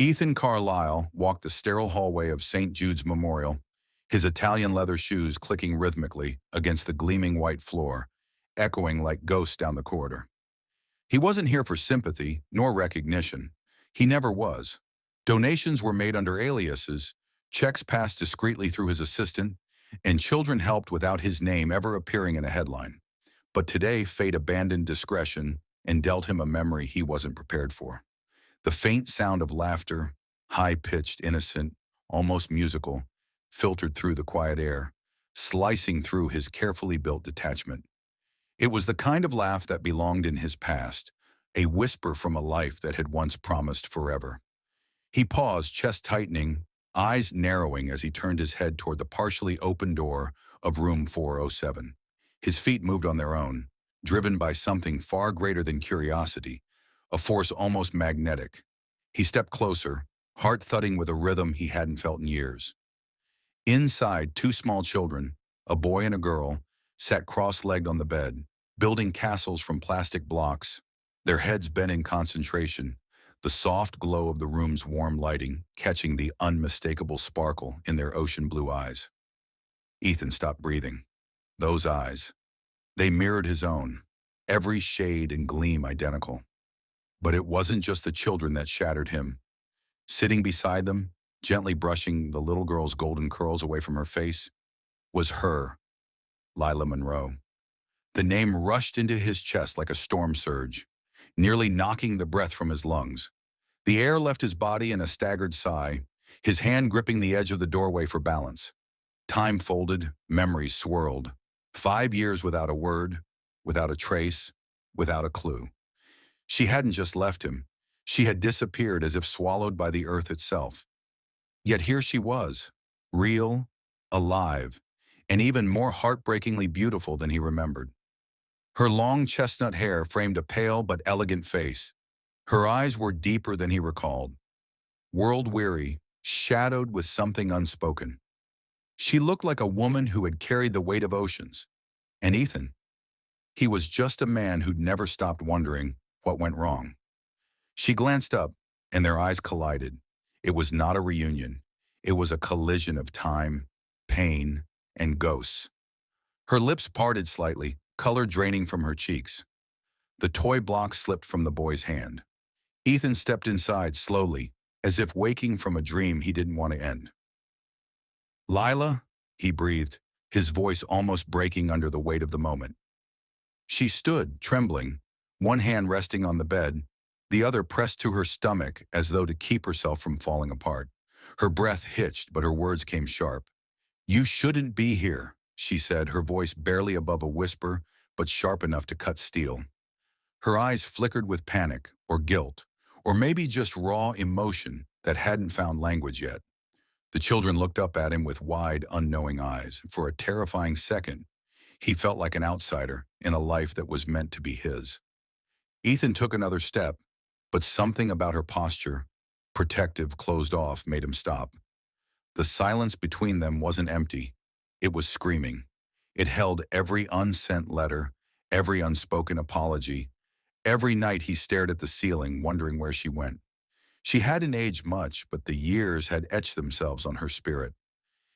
Ethan Carlisle walked the sterile hallway of St. Jude's Memorial, his Italian leather shoes clicking rhythmically against the gleaming white floor, echoing like ghosts down the corridor. He wasn't here for sympathy nor recognition. He never was. Donations were made under aliases, checks passed discreetly through his assistant, and children helped without his name ever appearing in a headline. But today, fate abandoned discretion and dealt him a memory he wasn't prepared for. The faint sound of laughter, high-pitched, innocent, almost musical, filtered through the quiet air, slicing through his carefully built detachment. It was the kind of laugh that belonged in his past, a whisper from a life that had once promised forever. He paused, chest tightening, eyes narrowing as he turned his head toward the partially open door of room 407. His feet moved on their own, driven by something far greater than curiosity, a force almost magnetic. He stepped closer, heart thudding with a rhythm he hadn't felt in years. Inside, two small children, a boy and a girl, sat cross-legged on the bed, building castles from plastic blocks, their heads bent in concentration, the soft glow of the room's warm lighting catching the unmistakable sparkle in their ocean blue eyes. Ethan stopped breathing. Those eyes, they mirrored his own, every shade and gleam identical. But it wasn't just the children that shattered him. Sitting beside them, gently brushing the little girl's golden curls away from her face, was her, Lila Monroe. The name rushed into his chest like a storm surge, nearly knocking the breath from his lungs. The air left his body in a staggered sigh, his hand gripping the edge of the doorway for balance. Time folded, memories swirled. 5 years without a word, without a trace, without a clue. She hadn't just left him. She had disappeared as if swallowed by the earth itself. Yet here she was, real, alive, and even more heartbreakingly beautiful than he remembered. Her long chestnut hair framed a pale but elegant face. Her eyes were deeper than he recalled, world-weary, shadowed with something unspoken. She looked like a woman who had carried the weight of oceans. And Ethan, he was just a man who'd never stopped wondering what went wrong. She glanced up, and their eyes collided. It was not a reunion. It was a collision of time, pain, and ghosts. Her lips parted slightly, color draining from her cheeks. The toy block slipped from the boy's hand. Ethan stepped inside slowly, as if waking from a dream he didn't want to end. "Lila," he breathed, his voice almost breaking under the weight of the moment. She stood, trembling, one hand resting on the bed, the other pressed to her stomach as though to keep herself from falling apart. Her breath hitched, but her words came sharp. "You shouldn't be here," she said, her voice barely above a whisper, but sharp enough to cut steel. Her eyes flickered with panic, or guilt, or maybe just raw emotion that hadn't found language yet. The children looked up at him with wide, unknowing eyes. For a terrifying second, he felt like an outsider in a life that was meant to be his. Ethan took another step, but something about her posture, protective, closed off, made him stop. The silence between them wasn't empty. It was screaming. It held every unsent letter, every unspoken apology. Every night he stared at the ceiling, wondering where she went. She hadn't aged much, but the years had etched themselves on her spirit.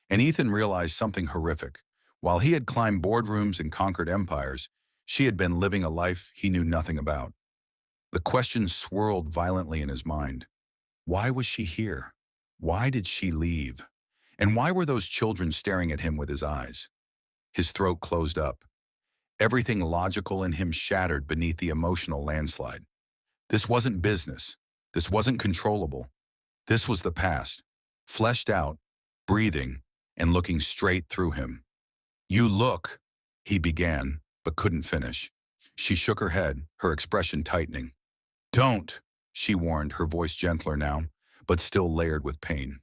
And Ethan realized something horrific. While he had climbed boardrooms and conquered empires, she had been living a life he knew nothing about. The questions swirled violently in his mind. Why was she here? Why did she leave? And why were those children staring at him with his eyes? His throat closed up. Everything logical in him shattered beneath the emotional landslide. This wasn't business. This wasn't controllable. This was the past, fleshed out, breathing, and looking straight through him. "You look," he began, but couldn't finish. She shook her head, her expression tightening. "Don't," she warned, her voice gentler now, but still layered with pain.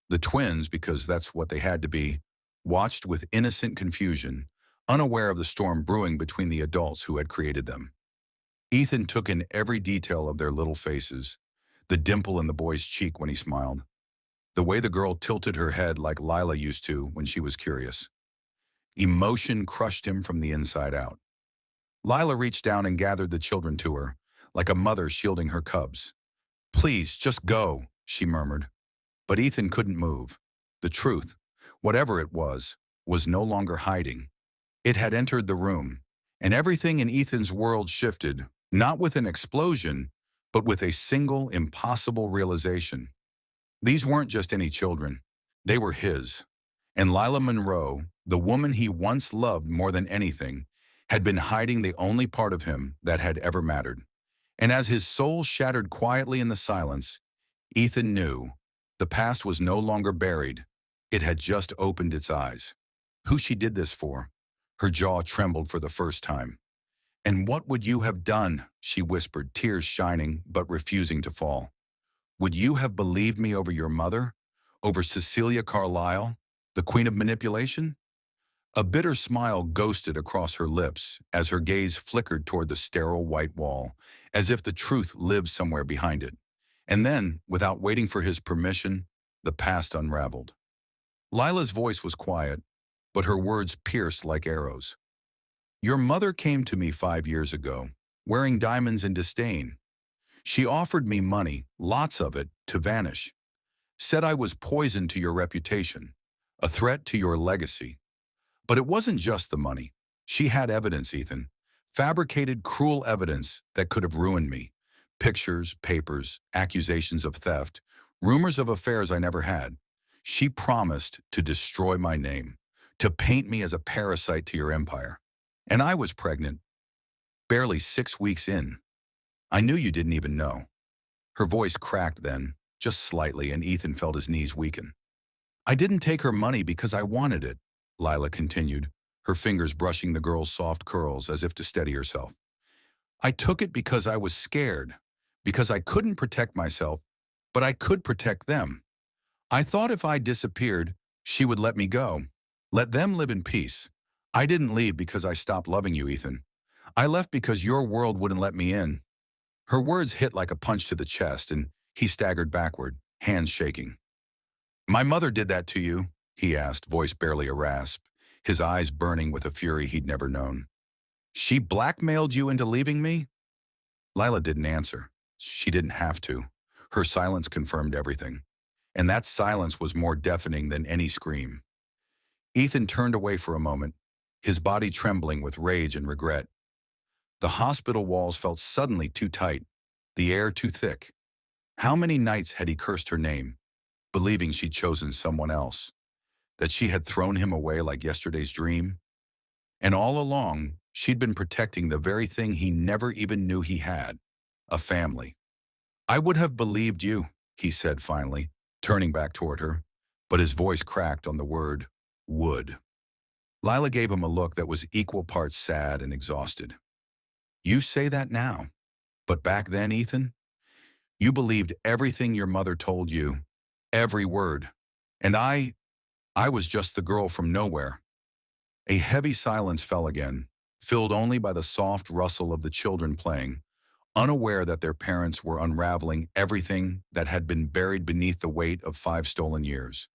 The twins, because that's what they had to be, watched with innocent confusion, unaware of the storm brewing between the adults who had created them. Ethan took in every detail of their little faces, the dimple in the boy's cheek when he smiled, the way the girl tilted her head like Lila used to when she was curious. Emotion crushed him from the inside out. Lila reached down and gathered the children to her, like a mother shielding her cubs. "Please, just go," she murmured. But Ethan couldn't move. The truth, whatever it was no longer hiding. It had entered the room, and everything in Ethan's world shifted, not with an explosion, but with a single impossible realization. These weren't just any children. They were his. And Lila Monroe, the woman he once loved more than anything, had been hiding the only part of him that had ever mattered. And as his soul shattered quietly in the silence, Ethan knew the past was no longer buried. It had just opened its eyes. Who she did this for? Her jaw trembled for the first time. "And what would you have done?" she whispered, tears shining but refusing to fall. "Would you have believed me over your mother? Over Cecilia Carlisle, the queen of manipulation?" A bitter smile ghosted across her lips as her gaze flickered toward the sterile white wall, as if the truth lived somewhere behind it. And then, without waiting for his permission, the past unraveled. Lila's voice was quiet, but her words pierced like arrows. "Your mother came to me 5 years ago, wearing diamonds in disdain. She offered me money, lots of it, to vanish. Said I was poison to your reputation, a threat to your legacy. But it wasn't just the money. She had evidence, Ethan. Fabricated, cruel evidence that could have ruined me. Pictures, papers, accusations of theft, rumors of affairs I never had. She promised to destroy my name, to paint me as a parasite to your empire. And I was pregnant, barely 6 weeks in. I knew you didn't even know." Her voice cracked then, just slightly, and Ethan felt his knees weaken. "I didn't take her money because I wanted it," Lila continued, her fingers brushing the girl's soft curls as if to steady herself. "I took it because I was scared, because I couldn't protect myself, but I could protect them. I thought if I disappeared, she would let me go, let them live in peace. I didn't leave because I stopped loving you, Ethan. I left because your world wouldn't let me in." Her words hit like a punch to the chest, and he staggered backward, hands shaking. "My mother did that to you?" he asked, voice barely a rasp, his eyes burning with a fury he'd never known. "She blackmailed you into leaving me?" Lila didn't answer. She didn't have to. Her silence confirmed everything. And that silence was more deafening than any scream. Ethan turned away for a moment, his body trembling with rage and regret. The hospital walls felt suddenly too tight, the air too thick. How many nights had he cursed her name, believing she'd chosen someone else, that she had thrown him away like yesterday's dream? And all along, she'd been protecting the very thing he never even knew he had, a family. "I would have believed you," he said finally, turning back toward her, but his voice cracked on the word, would. Lila gave him a look that was equal parts sad and exhausted. "You say that now, but back then, Ethan, you believed everything your mother told you, every word. And I was just the girl from nowhere." A heavy silence fell again, filled only by the soft rustle of the children playing, unaware that their parents were unraveling everything that had been buried beneath the weight of 5 stolen years.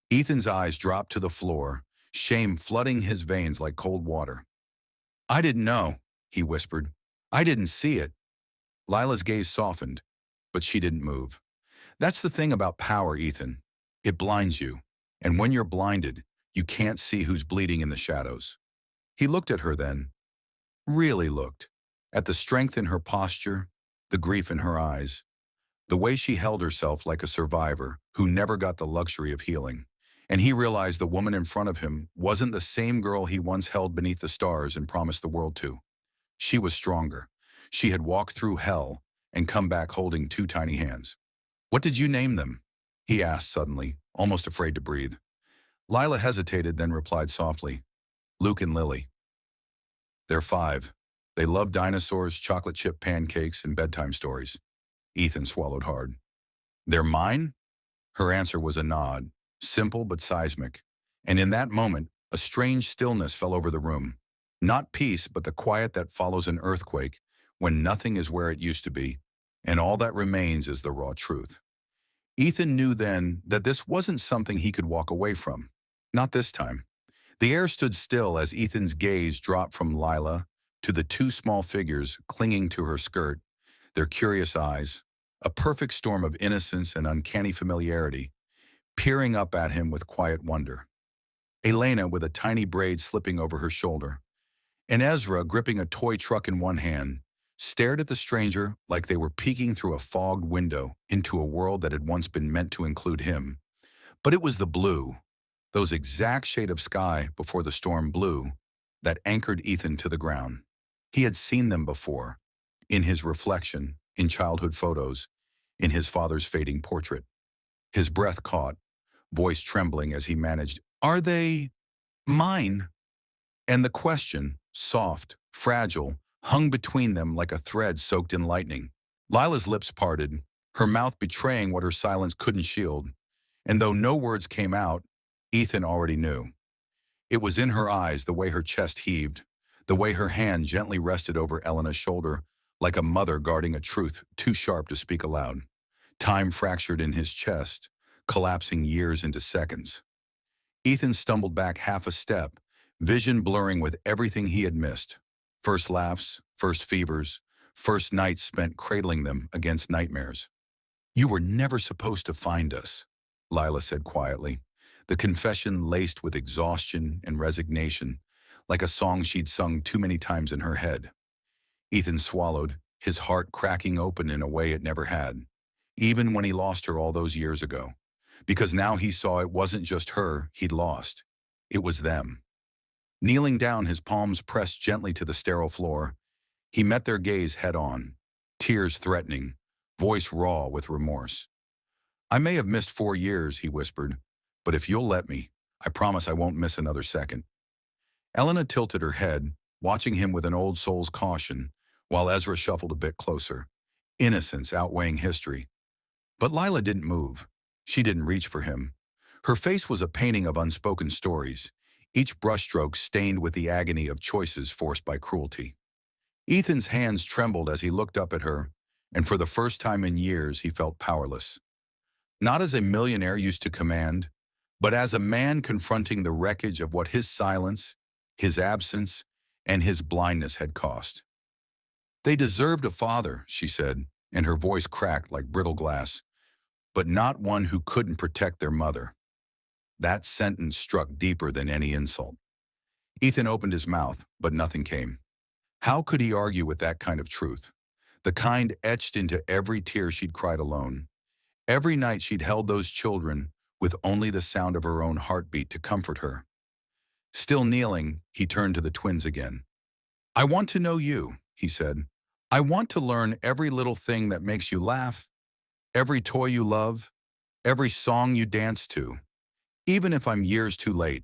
Ethan's eyes dropped to the floor, shame flooding his veins like cold water. "I didn't know," he whispered. "I didn't see it." Lila's gaze softened, but she didn't move. "That's the thing about power, Ethan. It blinds you. And when you're blinded, you can't see who's bleeding in the shadows." He looked at her then, really looked, at the strength in her posture, the grief in her eyes, the way she held herself like a survivor who never got the luxury of healing. And he realized the woman in front of him wasn't the same girl he once held beneath the stars and promised the world to. She was stronger. She had walked through hell and come back holding 2 tiny hands. "What did you name them?" he asked suddenly, almost afraid to breathe. Lila hesitated, then replied softly, "Luke and Lily. They're 5. They love dinosaurs, chocolate chip pancakes, and bedtime stories." Ethan swallowed hard. "They're mine?" Her answer was a nod, simple but seismic. And in that moment, a strange stillness fell over the room. Not peace, but the quiet that follows an earthquake when nothing is where it used to be, and all that remains is the raw truth. Ethan knew then that this wasn't something he could walk away from. Not this time. The air stood still as Ethan's gaze dropped from Lila to the 2 small figures clinging to her skirt, their curious eyes, a perfect storm of innocence and uncanny familiarity, peering up at him with quiet wonder. Elena with a tiny braid slipping over her shoulder, and Ezra, gripping a toy truck in one hand, stared at the stranger like they were peeking through a fogged window into a world that had once been meant to include him. But it was the blue, those exact shade of sky before the storm blew, that anchored Ethan to the ground. He had seen them before, in his reflection, in childhood photos, in his father's fading portrait. His breath caught, voice trembling as he managed, "Are they mine?" And the question, soft, fragile, hung between them like a thread soaked in lightning. Lila's lips parted, her mouth betraying what her silence couldn't shield. And though no words came out, Ethan already knew. It was in her eyes, the way her chest heaved, the way her hand gently rested over Elena's shoulder, like a mother guarding a truth too sharp to speak aloud. Time fractured in his chest, collapsing years into seconds. Ethan stumbled back half a step, vision blurring with everything he had missed. First laughs, first fevers, first nights spent cradling them against nightmares. "You were never supposed to find us," Lila said quietly, the confession laced with exhaustion and resignation, like a song she'd sung too many times in her head. Ethan swallowed, his heart cracking open in a way it never had, even when he lost her all those years ago. Because now he saw it wasn't just her he'd lost. It was them. Kneeling down, his palms pressed gently to the sterile floor, he met their gaze head-on, tears threatening, voice raw with remorse. "I may have missed 4 years," he whispered, "but if you'll let me, I promise I won't miss another second." Elena tilted her head, watching him with an old soul's caution, while Ezra shuffled a bit closer, innocence outweighing history. But Lila didn't move. She didn't reach for him. Her face was a painting of unspoken stories, each brushstroke stained with the agony of choices forced by cruelty. Ethan's hands trembled as he looked up at her, and for the first time in years he felt powerless. Not as a millionaire used to command, but as a man confronting the wreckage of what his silence, his absence, and his blindness had cost. "They deserved a father," she said, and her voice cracked like brittle glass, "but not one who couldn't protect their mother." That sentence struck deeper than any insult. Ethan opened his mouth, but nothing came. How could he argue with that kind of truth? The kind etched into every tear she'd cried alone. Every night she'd held those children with only the sound of her own heartbeat to comfort her. Still kneeling, he turned to the twins again. "I want to know you," he said. "I want to learn every little thing that makes you laugh, every toy you love, every song you dance to, even if I'm years too late."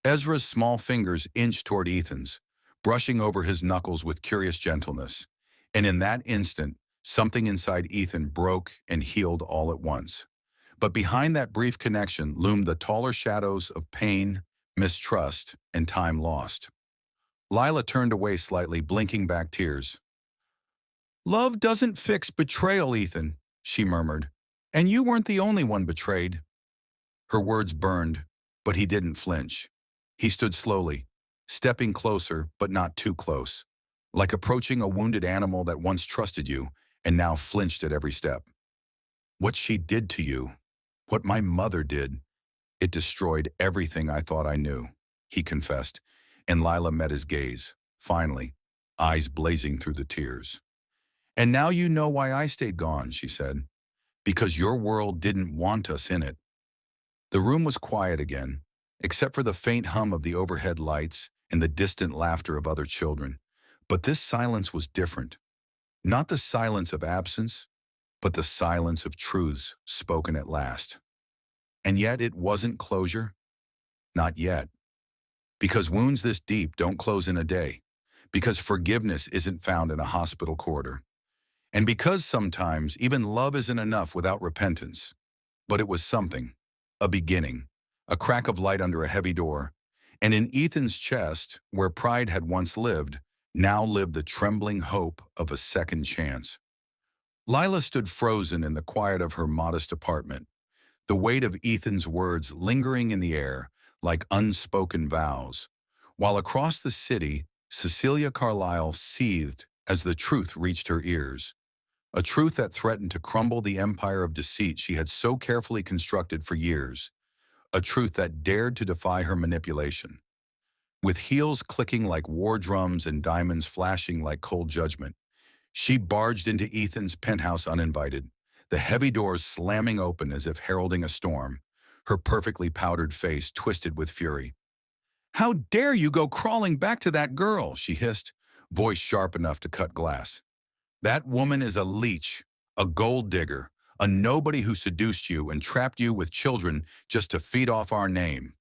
Ezra's small fingers inched toward Ethan's, brushing over his knuckles with curious gentleness. And in that instant, something inside Ethan broke and healed all at once. But behind that brief connection loomed the taller shadows of pain, mistrust, and time lost. Lila turned away slightly, blinking back tears. "Love doesn't fix betrayal, Ethan," she murmured. "And you weren't the only one betrayed." Her words burned, but he didn't flinch. He stood slowly, stepping closer but not too close, like approaching a wounded animal that once trusted you and now flinched at every step. "What she did to you, what my mother did, it destroyed everything I thought I knew," he confessed, and Lila met his gaze, finally, eyes blazing through the tears. "And now you know why I stayed gone," she said. "Because your world didn't want us in it." The room was quiet again, except for the faint hum of the overhead lights and the distant laughter of other children. But this silence was different. Not the silence of absence, but the silence of truths spoken at last. And yet it wasn't closure. Not yet. Because wounds this deep don't close in a day. Because forgiveness isn't found in a hospital corridor. And because sometimes even love isn't enough without repentance. But it was something. A beginning. A crack of light under a heavy door. And in Ethan's chest, where pride had once lived, now lived the trembling hope of a second chance. Lila stood frozen in the quiet of her modest apartment, the weight of Ethan's words lingering in the air like unspoken vows, while across the city, Cecilia Carlisle seethed as the truth reached her ears. A truth that threatened to crumble the empire of deceit she had so carefully constructed for years. A truth that dared to defy her manipulation. With heels clicking like war drums and diamonds flashing like cold judgment, she barged into Ethan's penthouse uninvited, the heavy doors slamming open as if heralding a storm, her perfectly powdered face twisted with fury. "How dare you go crawling back to that girl?" she hissed, voice sharp enough to cut glass. "That woman is a leech, a gold digger, a nobody who seduced you and trapped you with children just to feed off our name."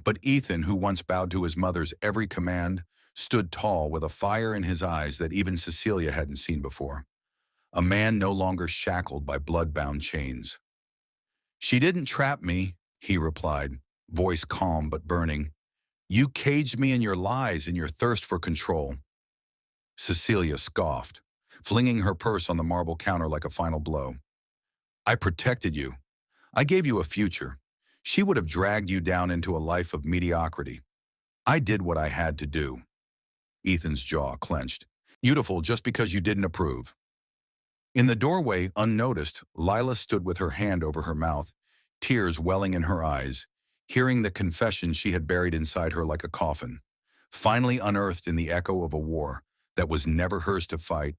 But Ethan, who once bowed to his mother's every command, stood tall with a fire in his eyes that even Cecilia hadn't seen before. A man no longer shackled by blood-bound chains. "She didn't trap me," he replied, voice calm but burning. "You caged me in your lies and your thirst for control." Cecilia scoffed, flinging her purse on the marble counter like a final blow. "I protected you. I gave you a future. She would have dragged you down into a life of mediocrity. I did what I had to do." Ethan's jaw clenched. "Beautiful just because you didn't approve." In the doorway, unnoticed, Lila stood with her hand over her mouth, tears welling in her eyes, hearing the confession she had buried inside her like a coffin, finally unearthed in the echo of a war that was never hers to fight,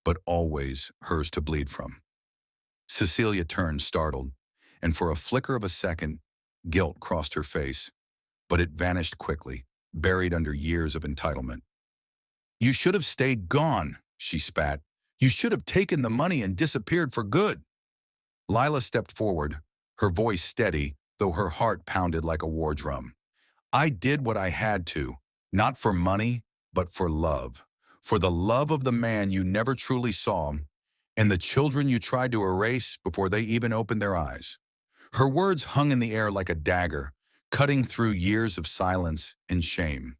but always hers to bleed from. Cecilia turned, startled, and for a flicker of a second, guilt crossed her face, but it vanished quickly, buried under years of entitlement. "You should have stayed gone," she spat. "You should have taken the money and disappeared for good." Lila stepped forward, her voice steady, though her heart pounded like a war drum. "I did what I had to, not for money, but for love. For the love of the man you never truly saw, and the children you tried to erase before they even opened their eyes." Her words hung in the air like a dagger, cutting through years of silence and shame.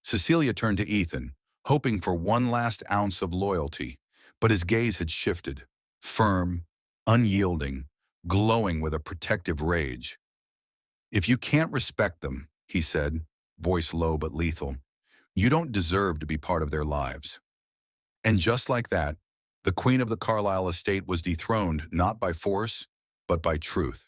Cecilia turned to Ethan, hoping for one last ounce of loyalty, but his gaze had shifted, firm, unyielding, glowing with a protective rage. "If you can't respect them," he said, voice low but lethal, "you don't deserve to be part of their lives." And just like that, the queen of the Carlisle estate was dethroned not by force, but by truth.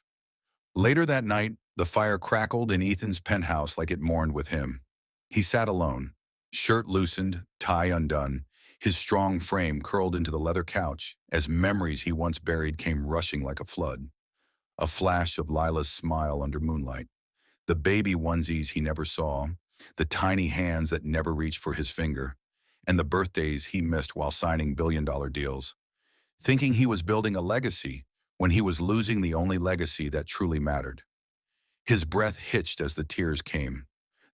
Later that night, the fire crackled in Ethan's penthouse like it mourned with him. He sat alone, shirt loosened, tie undone, his strong frame curled into the leather couch as memories he once buried came rushing like a flood. A flash of Lila's smile under moonlight, the baby onesies he never saw, the tiny hands that never reached for his finger, and the birthdays he missed while signing billion-dollar deals. Thinking he was building a legacy when he was losing the only legacy that truly mattered. His breath hitched as the tears came,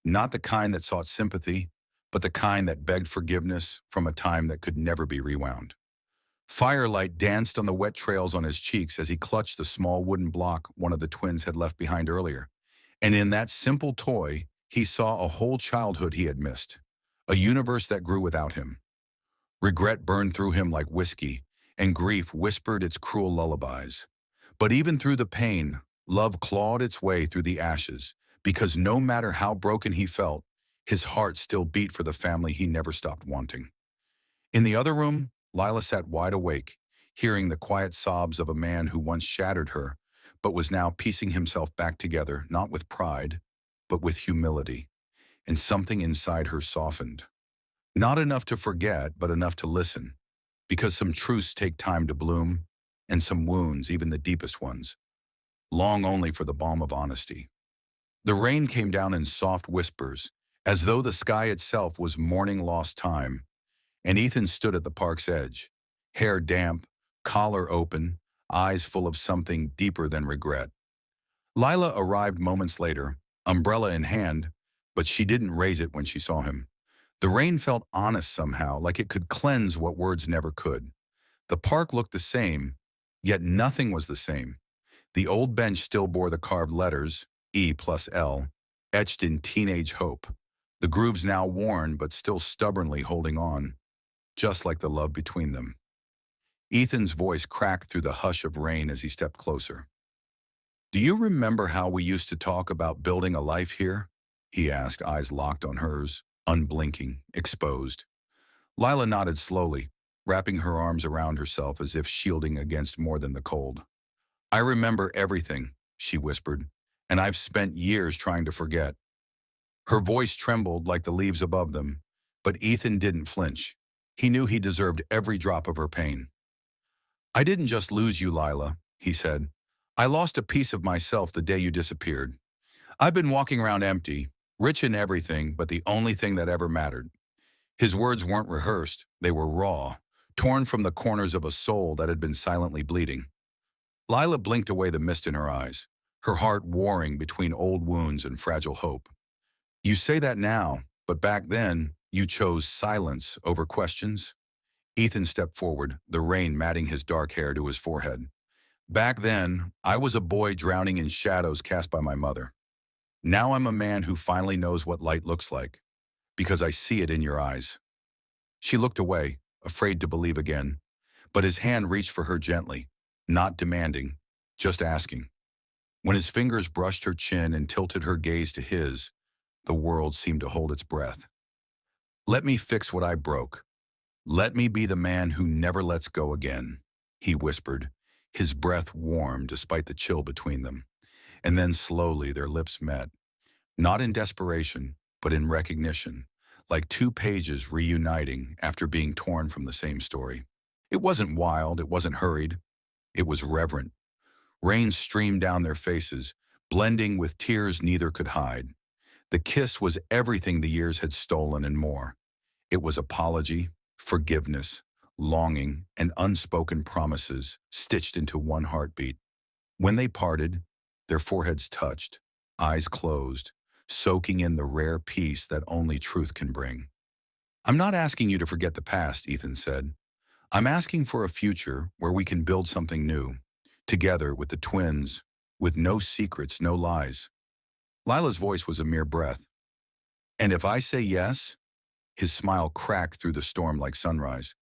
not the kind that sought sympathy, but the kind that begged forgiveness from a time that could never be rewound. Firelight danced on the wet trails on his cheeks as he clutched the small wooden block one of the twins had left behind earlier. And in that simple toy, he saw a whole childhood he had missed, a universe that grew without him. Regret burned through him like whiskey, and grief whispered its cruel lullabies. But even through the pain, love clawed its way through the ashes, because no matter how broken he felt, his heart still beat for the family he never stopped wanting. In the other room, Lila sat wide awake, hearing the quiet sobs of a man who once shattered her, but was now piecing himself back together, not with pride, but with humility. And something inside her softened. Not enough to forget, but enough to listen, because some truths take time to bloom, and some wounds, even the deepest ones, long only for the balm of honesty. The rain came down in soft whispers, as though the sky itself was mourning lost time, and Ethan stood at the park's edge, hair damp, collar open, eyes full of something deeper than regret. Lila arrived moments later, umbrella in hand, but she didn't raise it when she saw him. The rain felt honest somehow, like it could cleanse what words never could. The park looked the same, yet nothing was the same. The old bench still bore the carved letters, E+L, etched in teenage hope. The grooves now worn, but still stubbornly holding on, just like the love between them. Ethan's voice cracked through the hush of rain as he stepped closer. "Do you remember how we used to talk about building a life here?" he asked, eyes locked on hers, unblinking, exposed. Lila nodded slowly, wrapping her arms around herself as if shielding against more than the cold. "I remember everything," she whispered, "and I've spent years trying to forget." Her voice trembled like the leaves above them, but Ethan didn't flinch. He knew he deserved every drop of her pain. "I didn't just lose you, Lila," he said. "I lost a piece of myself the day you disappeared. I've been walking around empty, rich in everything but the only thing that ever mattered." His words weren't rehearsed, they were raw, torn from the corners of a soul that had been silently bleeding. Lila blinked away the mist in her eyes, her heart warring between old wounds and fragile hope. "You say that now, but back then, you chose silence over questions?" Ethan stepped forward, the rain matting his dark hair to his forehead. "Back then, I was a boy drowning in shadows cast by my mother. Now I'm a man who finally knows what light looks like, because I see it in your eyes." She looked away, afraid to believe again, but his hand reached for her gently, not demanding, just asking. When his fingers brushed her chin and tilted her gaze to his, the world seemed to hold its breath. "Let me fix what I broke. Let me be the man who never lets go again," he whispered, his breath warm despite the chill between them. And then slowly their lips met, not in desperation, but in recognition, like two pages reuniting after being torn from the same story. It wasn't wild, it wasn't hurried, it was reverent. Rain streamed down their faces, blending with tears neither could hide. The kiss was everything the years had stolen and more. It was apology, forgiveness, longing, and unspoken promises stitched into one heartbeat. When they parted, their foreheads touched, eyes closed, soaking in the rare peace that only truth can bring. "I'm not asking you to forget the past," Ethan said. "I'm asking for a future where we can build something new, together with the twins, with no secrets, no lies." Lila's voice was a mere breath. "And if I say yes," his smile cracked through the storm like sunrise,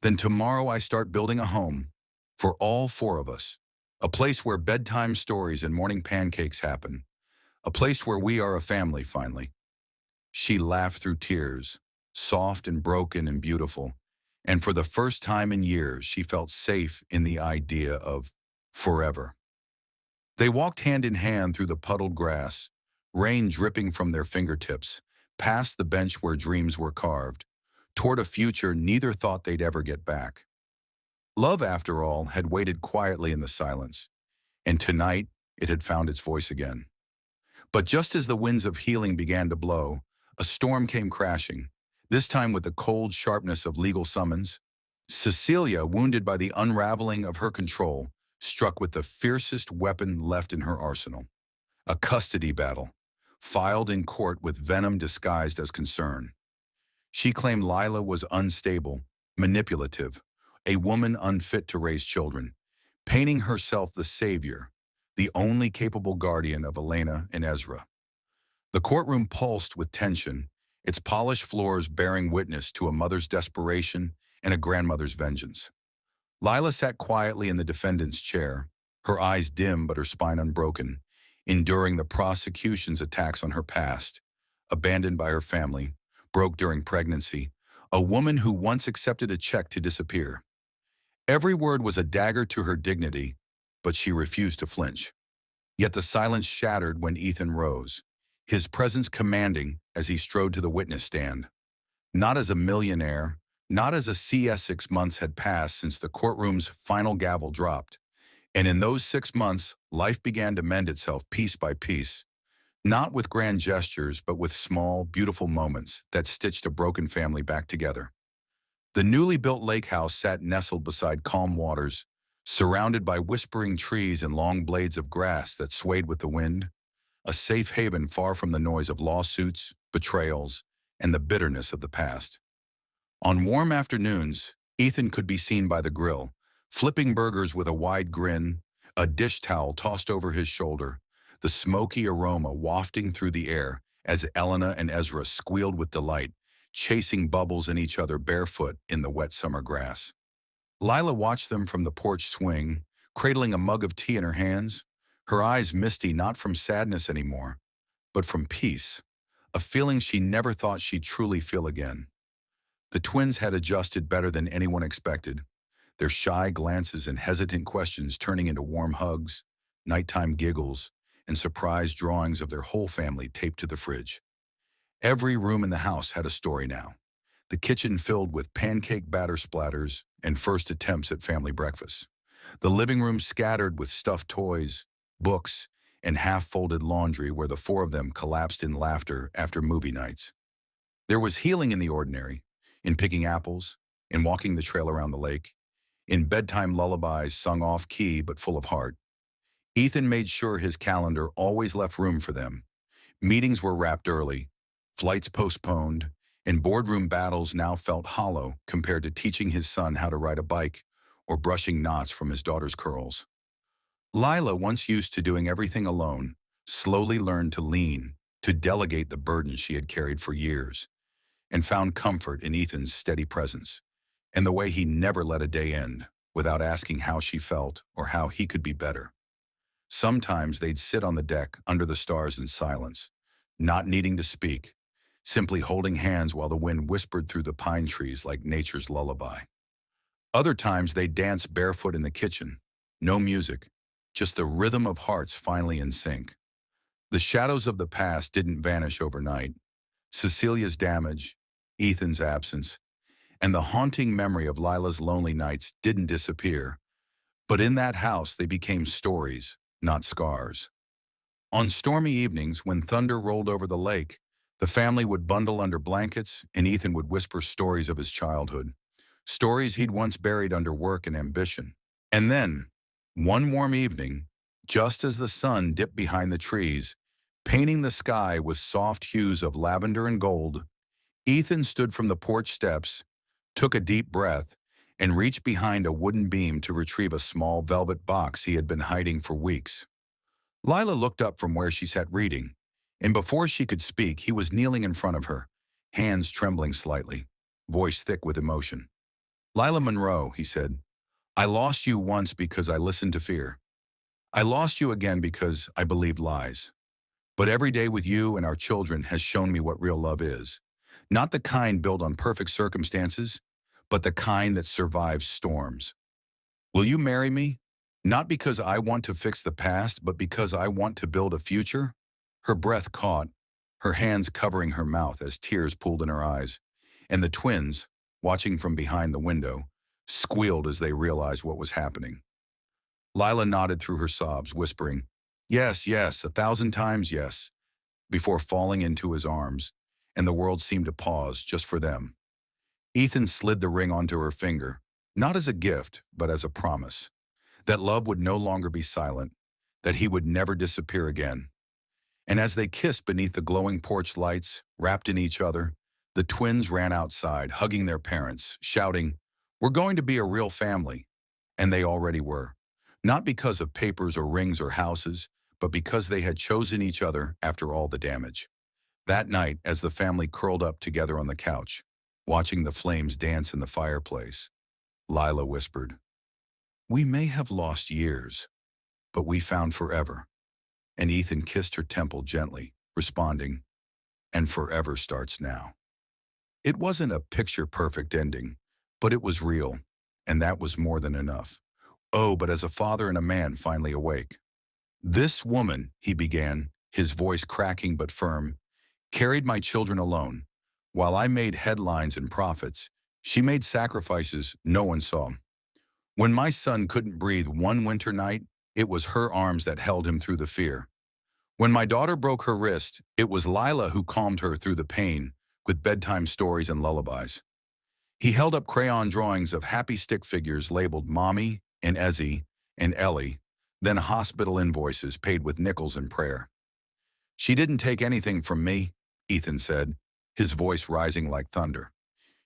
"then tomorrow I start building a home for all four of us. A place where bedtime stories and morning pancakes happen. A place where we are a family finally." She laughed through tears, soft and broken and beautiful, and for the first time in years she felt safe in the idea of forever. They walked hand in hand through the puddled grass, rain dripping from their fingertips, past the bench where dreams were carved, toward a future neither thought they'd ever get back. Love, after all, had waited quietly in the silence, and tonight it had found its voice again. But just as the winds of healing began to blow, a storm came crashing, this time with the cold sharpness of legal summons. Cecilia, wounded by the unraveling of her control, struck with the fiercest weapon left in her arsenal. A custody battle, filed in court with venom disguised as concern. She claimed Lila was unstable, manipulative, a woman unfit to raise children, painting herself the savior, the only capable guardian of Elena and Ezra. The courtroom pulsed with tension, its polished floors bearing witness to a mother's desperation and a grandmother's vengeance. Lila sat quietly in the defendant's chair, her eyes dim but her spine unbroken, enduring the prosecution's attacks on her past, abandoned by her family, broke during pregnancy, a woman who once accepted a check to disappear. Every word was a dagger to her dignity, but she refused to flinch. Yet the silence shattered when Ethan rose, his presence commanding as he strode to the witness stand. Not as a millionaire, not as a CS 6 months had passed since the courtroom's final gavel dropped, and in those 6 months, life began to mend itself piece by piece, not with grand gestures, but with small, beautiful moments that stitched a broken family back together. The newly built lake house sat nestled beside calm waters, surrounded by whispering trees and long blades of grass that swayed with the wind, a safe haven far from the noise of lawsuits, betrayals, and the bitterness of the past. On warm afternoons, Ethan could be seen by the grill, flipping burgers with a wide grin, a dish towel tossed over his shoulder, the smoky aroma wafting through the air as Elena and Ezra squealed with delight, chasing bubbles in each other barefoot in the wet summer grass. Lila watched them from the porch swing, cradling a mug of tea in her hands, her eyes misty not from sadness anymore, but from peace, a feeling she never thought she'd truly feel again. The twins had adjusted better than anyone expected, their shy glances and hesitant questions turning into warm hugs, nighttime giggles, and surprised drawings of their whole family taped to the fridge. Every room in the house had a story now. The kitchen filled with pancake batter splatters and first attempts at family breakfast. The living room scattered with stuffed toys, books, and half-folded laundry where the four of them collapsed in laughter after movie nights. There was healing in the ordinary, in picking apples, in walking the trail around the lake, in bedtime lullabies sung off-key but full of heart. Ethan made sure his calendar always left room for them. Meetings were wrapped early, flights postponed, and boardroom battles now felt hollow compared to teaching his son how to ride a bike or brushing knots from his daughter's curls. Lila, once used to doing everything alone, slowly learned to lean, to delegate the burden she had carried for years, and found comfort in Ethan's steady presence, and the way he never let a day end without asking how she felt or how he could be better. Sometimes they'd sit on the deck under the stars in silence, not needing to speak, simply holding hands while the wind whispered through the pine trees like nature's lullaby. Other times they'd dance barefoot in the kitchen, no music, just the rhythm of hearts finally in sync. The shadows of the past didn't vanish overnight. Cecilia's damage, Ethan's absence, and the haunting memory of Lila's lonely nights didn't disappear. But in that house they became stories, not scars. On stormy evenings when thunder rolled over the lake, the family would bundle under blankets and Ethan would whisper stories of his childhood, stories he'd once buried under work and ambition. And then, one warm evening, just as the sun dipped behind the trees, painting the sky with soft hues of lavender and gold, Ethan stood from the porch steps, took a deep breath, and reached behind a wooden beam to retrieve a small velvet box he had been hiding for weeks. Lila looked up from where she sat reading, and before she could speak, he was kneeling in front of her, hands trembling slightly, voice thick with emotion. "Lila Monroe," he said, "I lost you once because I listened to fear. I lost you again because I believed lies. But every day with you and our children has shown me what real love is. Not the kind built on perfect circumstances, but the kind that survives storms. Will you marry me? Not because I want to fix the past, but because I want to build a future?" Her breath caught, her hands covering her mouth as tears pooled in her eyes, and the twins, watching from behind the window, squealed as they realized what was happening. Lila nodded through her sobs, whispering, "Yes, yes, 1,000 times yes," before falling into his arms, and the world seemed to pause just for them. Ethan slid the ring onto her finger, not as a gift, but as a promise, that love would no longer be silent, that he would never disappear again. And as they kissed beneath the glowing porch lights, wrapped in each other, the twins ran outside, hugging their parents, shouting, "We're going to be a real family." And they already were. Not because of papers or rings or houses, but because they had chosen each other after all the damage. That night, as the family curled up together on the couch, watching the flames dance in the fireplace, Lila whispered, "We may have lost years, but we found forever." And Ethan kissed her temple gently, responding, "And forever starts now." It wasn't a picture-perfect ending, but it was real, and that was more than enough. "Oh, but as a father and a man finally awake. This woman," he began, his voice cracking but firm, "carried my children alone. While I made headlines and profits, she made sacrifices no one saw. When my son couldn't breathe one winter night, it was her arms that held him through the fear. When my daughter broke her wrist, it was Lila who calmed her through the pain with bedtime stories and lullabies." He held up crayon drawings of happy stick figures labeled Mommy and Ezzy and Ellie, then hospital invoices paid with nickels and prayer. "She didn't take anything from me," Ethan said, his voice rising like thunder.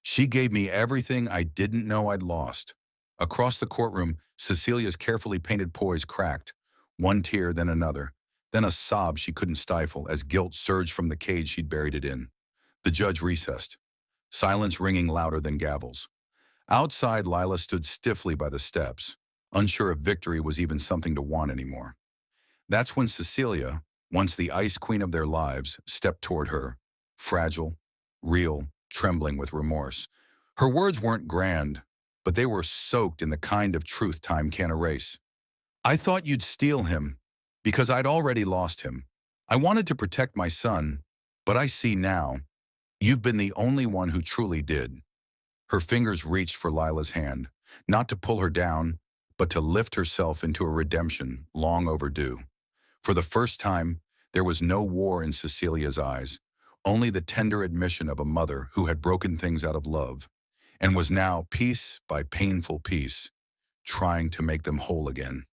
"She gave me everything I didn't know I'd lost." Across the courtroom, Cecilia's carefully painted poise cracked, one tear then another, then a sob she couldn't stifle as guilt surged from the cage she'd buried it in. The judge recessed, silence ringing louder than gavels. Outside, Lila stood stiffly by the steps, unsure if victory was even something to want anymore. That's when Cecilia, once the ice queen of their lives, stepped toward her, fragile, real, trembling with remorse. Her words weren't grand, but they were soaked in the kind of truth time can't erase. I thought you'd steal him, because I'd already lost him. I wanted to protect my son, but I see now, you've been the only one who truly did. Her fingers reached for Lila's hand, not to pull her down, but to lift herself into a redemption long overdue. For the first time, there was no war in Cecilia's eyes, only the tender admission of a mother who had broken things out of love, and was now, piece by painful piece, trying to make them whole again.